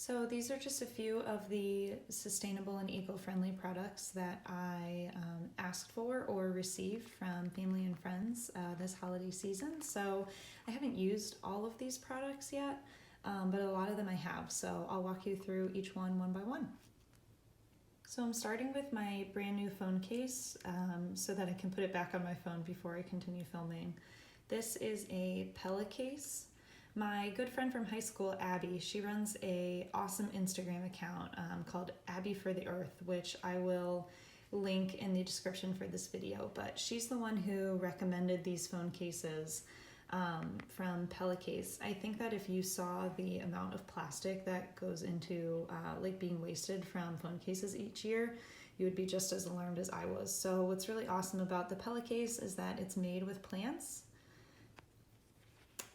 So these are just a few of the sustainable and eco-friendly products that I asked for or received from family and friends this holiday season. So I haven't used all of these products yet, but a lot of them I have. So I'll walk you through each one by one. So I'm starting with my brand new phone case so that I can put it back on my phone before I continue filming. This is a Pella case. My good friend from high school, Abby, she runs a awesome Instagram account called Abby for the Earth, which I will link in the description for this video. But she's the one who recommended these phone cases from Pella Case. I think that if you saw the amount of plastic that goes into like being wasted from phone cases each year, you would be just as alarmed as I was. So what's really awesome about the Pella Case is that it's made with plants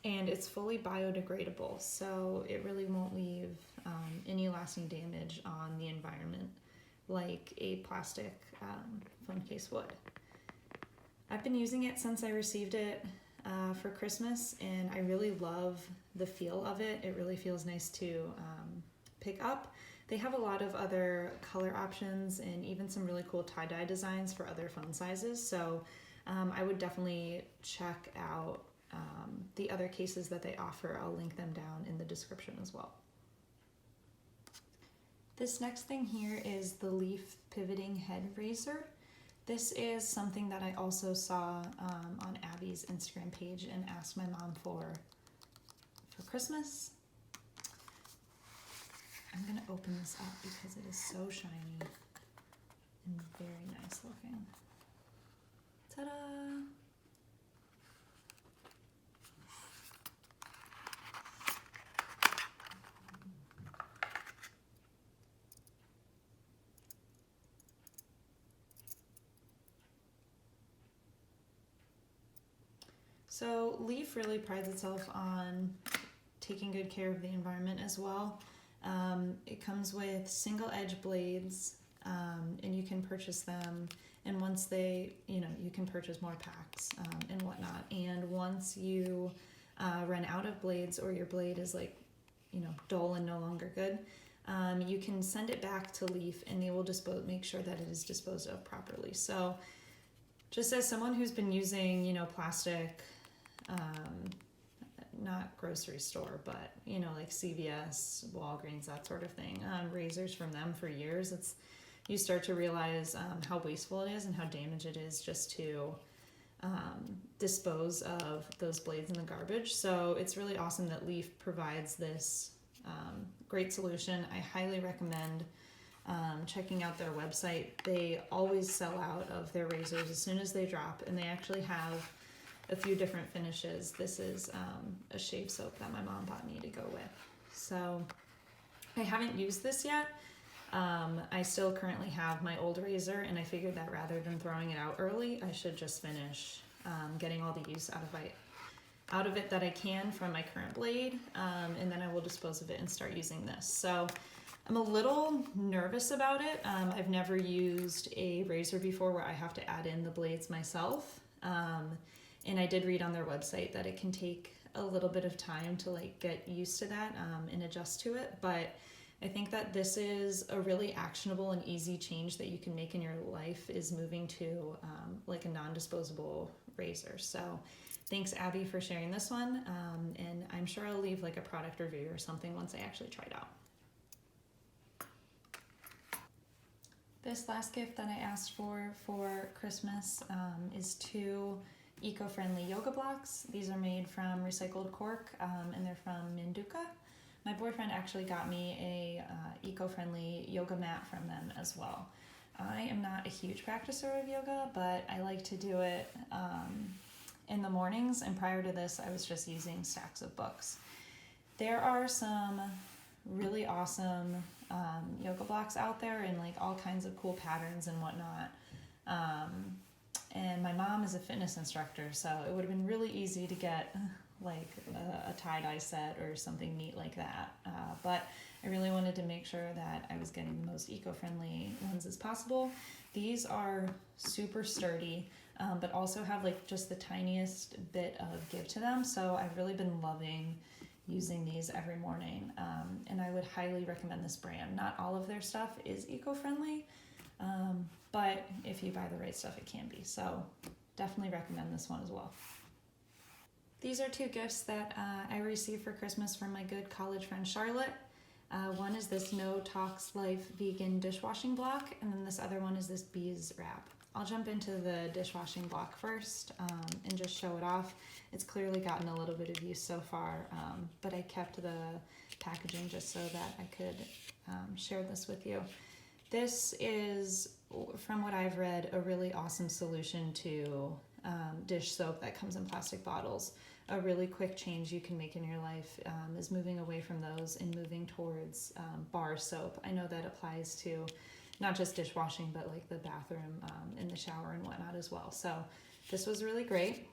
and it's fully biodegradable, so it really won't leave any lasting damage on the environment like a plastic phone case would. I've been using it since I received it for Christmas, and I really love the feel of it. It really feels nice to pick up. They have a lot of other color options and even some really cool tie-dye designs for other phone sizes, so I would definitely check out the other cases that they offer. I'll link them down in the description as well. This next thing here is the Leaf Pivoting Head Razor. This is something that I also saw on Abby's Instagram page and asked my mom for Christmas. I'm gonna open this up because it is so shiny and very nice looking. Ta-da! So Leaf really prides itself on taking good care of the environment as well. It comes with single edge blades and you can purchase them, and once they, you can purchase more packs and whatnot. And once you run out of blades or your blade is dull and no longer good, you can send it back to Leaf and they will make sure that it is disposed of properly. So just as someone who's been using, plastic, not grocery store, but like CVS, Walgreens, that sort of thing, razors from them for years, you start to realize how wasteful it is and how damaged it is just to dispose of those blades in the garbage. So it's really awesome that Leaf provides this great solution. I highly recommend checking out their website. They always sell out of their razors as soon as they drop, and they actually have a few different finishes. This is a shave soap that my mom bought me to go with. So I haven't used this yet. I still currently have my old razor, and I figured that rather than throwing it out early, I should just finish getting all the use out of it that I can from my current blade, and then I will dispose of it and start using this. So I'm a little nervous about it. I've never used a razor before where I have to add in the blades myself. And I did read on their website that it can take a little bit of time to get used to that and adjust to it. But I think that this is a really actionable and easy change that you can make in your life, is moving to a non-disposable razor. So thanks, Abby, for sharing this one. And I'm sure I'll leave a product review or something once I actually try it out. This last gift that I asked for Christmas is 2 eco-friendly yoga blocks. These are made from recycled cork and they're from Minduka. My boyfriend actually got me a eco-friendly yoga mat from them as well. I am not a huge practicer of yoga, but I like to do it in the mornings, and prior to this I was just using stacks of books. There are some really awesome yoga blocks out there in all kinds of cool patterns and whatnot. And my mom is a fitness instructor, so it would have been really easy to get a tie-dye set or something neat like that. But I really wanted to make sure that I was getting the most eco-friendly ones as possible. These are super sturdy, but also have just the tiniest bit of give to them. So I've really been loving using these every morning. And I would would highly recommend this brand. Not all of their stuff is eco-friendly, but if you buy the right stuff, it can be. So definitely recommend this one as well. These are two gifts that I received for Christmas from my good college friend Charlotte. One is this No Tox Life vegan dishwashing block, and then this other one is this bees wrap. I'll jump into the dishwashing block first and just show it off. It's clearly gotten a little bit of use so far, but I kept the packaging just so that I could share this with you. This is, from what I've read, a really awesome solution to dish soap that comes in plastic bottles. A really quick change you can make in your life is moving away from those and moving towards bar soap. I know that applies to not just dishwashing, but like the bathroom, in the shower and whatnot as well. So this was really great.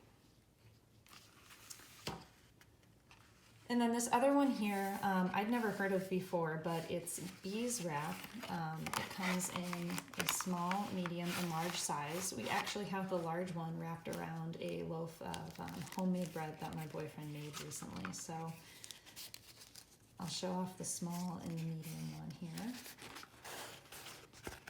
And then this other one here, I'd never heard of before, but it's bees wrap. It comes in a small, medium, and large size. We actually have the large one wrapped around a loaf of homemade bread that my boyfriend made recently. So I'll show off the small and the medium one here.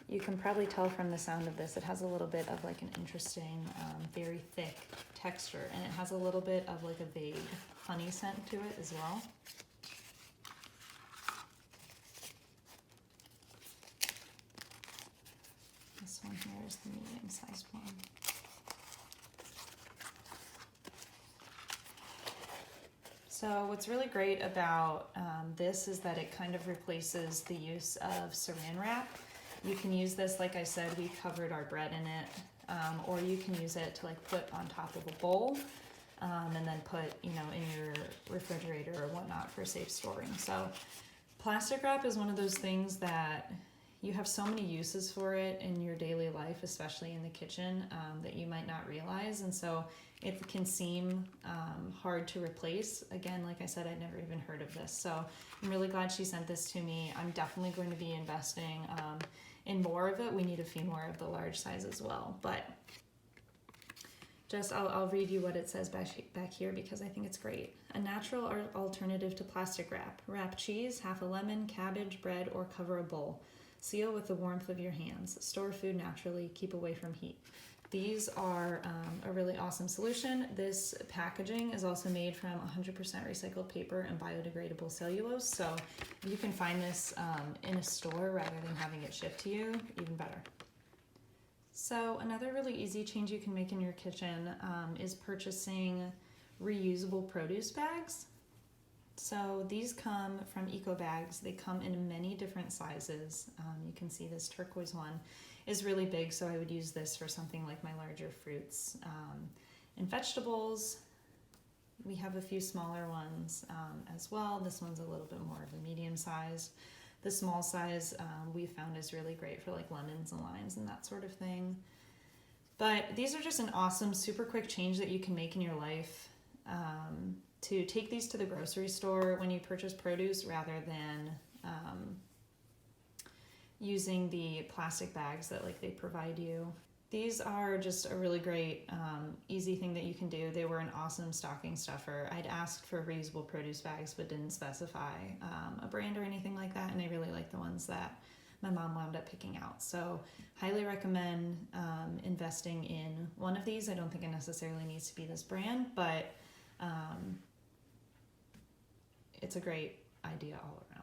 You can probably tell from the sound of this, it has a little bit of like an interesting, very thick texture, and it has a little bit of like a vague honey scent to it as well. This one here is the medium sized one. So what's really great about this is that it kind of replaces the use of saran wrap. You can use this, like I said, we covered our bread in it, or you can use it to like put on top of a bowl and then put, you know, in your refrigerator or whatnot for safe storing. So plastic wrap is one of those things that you have so many uses for it in your daily life, especially in the kitchen, that you might not realize. And so it can seem hard to replace. Again, like I said, I'd never even heard of this. So I'm really glad she sent this to me. I'm definitely going to be investing in more of it. We need a few more of the large size as well. But just I'll read you what it says back here because I think it's great. A natural alternative to plastic wrap. Wrap cheese, half a lemon, cabbage, bread, or cover a bowl. Seal with the warmth of your hands. Store food naturally. Keep away from heat. These are a really awesome solution. This packaging is also made from 100% recycled paper and biodegradable cellulose. So if you can find this in a store rather than having it shipped to you, even better. So another really easy change you can make in your kitchen is purchasing reusable produce bags. So these come from eco bags. They come in many different sizes. You can see this turquoise one is really big, so I would use this for something like my larger fruits and vegetables. We have a few smaller ones as well. This one's a little bit more of a medium size. The small size we found is really great for like lemons and limes and that sort of thing. But these are just an awesome, super quick change that you can make in your life to take these to the grocery store when you purchase produce rather than using the plastic bags that like they provide you. These are just a really great, easy thing that you can do. They were an awesome stocking stuffer. I'd asked for reusable produce bags, but didn't specify a brand or anything like that. And I really like the ones that my mom wound up picking out. So highly recommend investing in one of these. I don't think it necessarily needs to be this brand, but it's a great idea all around.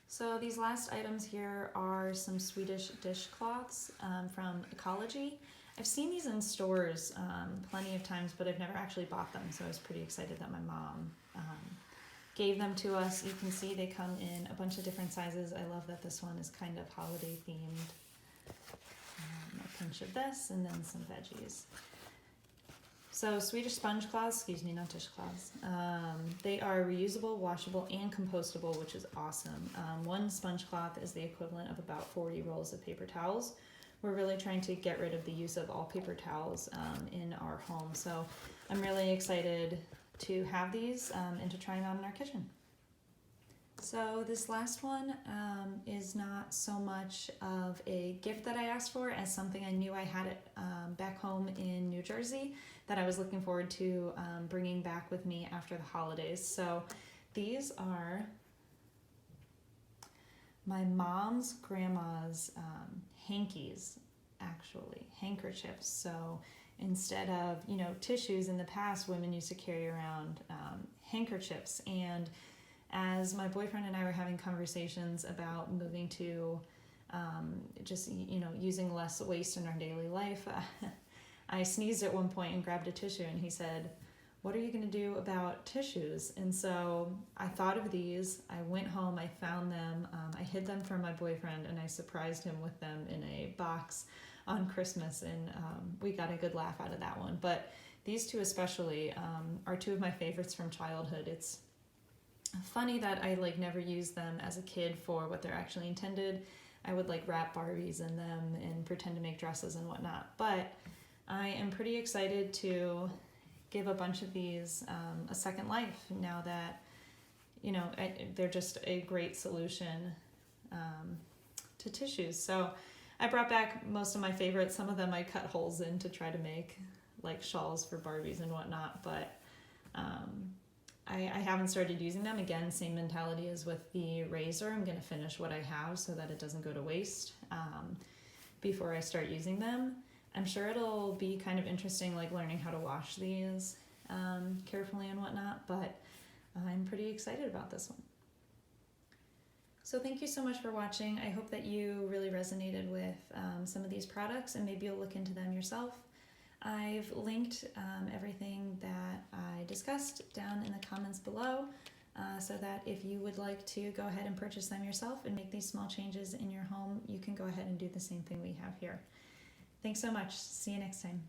So these last items here are some Swedish dishcloths from Ecology. I've seen these in stores plenty of times, but I've never actually bought them, so I was pretty excited that my mom gave them to us. You can see they come in a bunch of different sizes. I love that this one is kind of holiday themed. A pinch of this, and then some veggies. So Swedish sponge cloths, excuse me, not dishcloths. They are reusable, washable, and compostable, which is awesome. One sponge cloth is the equivalent of about 40 rolls of paper towels. We're really trying to get rid of the use of all paper towels in our home. So I'm really excited to have these and to try them out in our kitchen. So this last one is not so much of a gift that I asked for as something I knew I had it back home in New Jersey that I was looking forward to bringing back with me after the holidays. So these are my mom's grandma's hankies, actually, handkerchiefs. So instead of, tissues in the past, women used to carry around handkerchiefs. And as my boyfriend and I were having conversations about moving to just, using less waste in our daily life, I sneezed at one point and grabbed a tissue, and he said, "What are you going to do about tissues?" And so I thought of these. I went home, I found them, I hid them from my boyfriend, and I surprised him with them in a box on Christmas, and we got a good laugh out of that one. But these two especially are two of my favorites from childhood. It's funny that I never used them as a kid for what they're actually intended. I would wrap Barbies in them and pretend to make dresses and whatnot. But I am pretty excited to give a bunch of these a second life now that, they're just a great solution to tissues. So I brought back most of my favorites. Some of them I cut holes in to try to make shawls for Barbies and whatnot, but I haven't started using them. Again, same mentality as with the razor. I'm going to finish what I have so that it doesn't go to waste before I start using them. I'm sure it'll be kind of interesting, learning how to wash these carefully and whatnot, but I'm pretty excited about this one. So thank you so much for watching. I hope that you really resonated with some of these products, and maybe you'll look into them yourself. I've linked everything that I discussed down in the comments below, so that if you would like to go ahead and purchase them yourself and make these small changes in your home, you can go ahead and do the same thing we have here. Thanks so much. See you next time.